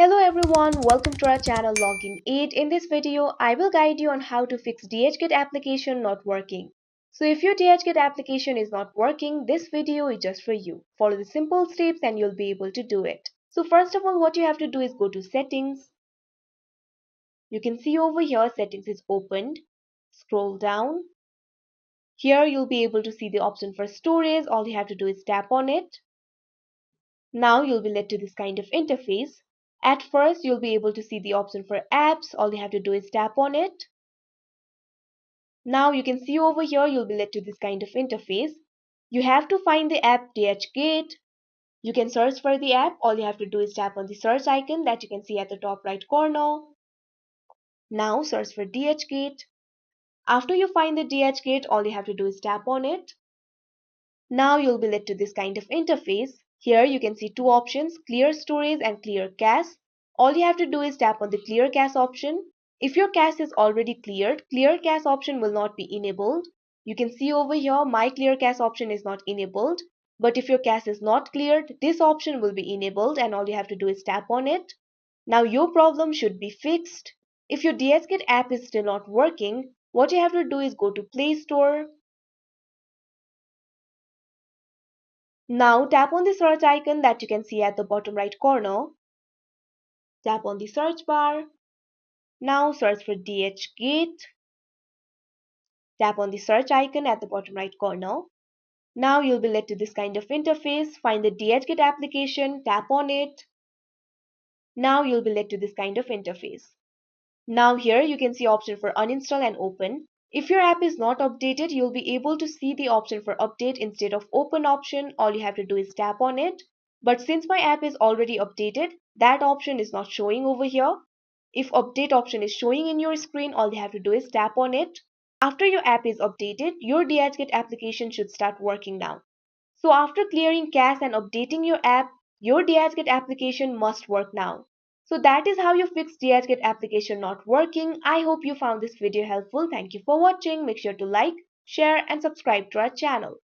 Hello everyone, welcome to our channel Login 8. In this video, I will guide you on how to fix DHgate application not working. So if your DHgate application is not working, this video is just for you. Follow the simple steps and you'll be able to do it. So first of all, what you have to do is go to settings. You can see over here settings is opened. Scroll down. Here you'll be able to see the option for storage. All you have to do is tap on it. Now you'll be led to this kind of interface. At first, you'll be able to see the option for apps. All you have to do is tap on it. Now you can see over here, you'll be led to this kind of interface. You have to find the app DHgate. You can search for the app. All you have to do is tap on the search icon that you can see at the top right corner. Now search for DHgate. After you find the DHgate, all you have to do is tap on it. Now you'll be led to this kind of interface. Here you can see two options, clear storage and clear cache. All you have to do is tap on the clear cache option. If your cache is already cleared, clear cache option will not be enabled. You can see over here my clear cache option is not enabled. But if your cache is not cleared, this option will be enabled and all you have to do is tap on it. Now your problem should be fixed. If your DHgate app is still not working, what you have to do is go to Play Store. Now tap on the search icon that you can see at the bottom right corner. Tap on the search bar. Now search for DHgate. Tap on the search icon at the bottom right corner. Now you'll be led to this kind of interface. Find the DHgate application, tap on it. Now you'll be led to this kind of interface. Now here you can see option for uninstall and open. If your app is not updated, you'll be able to see the option for update instead of open option. All you have to do is tap on it. But since my app is already updated, that option is not showing over here. If update option is showing in your screen, all you have to do is tap on it. After your app is updated, your DHgate application should start working now. So after clearing cache and updating your DHgate application must work now. So that is how you fix DHgate application not working. I hope you found this video helpful. Thank you for watching. Make sure to like, share and subscribe to our channel.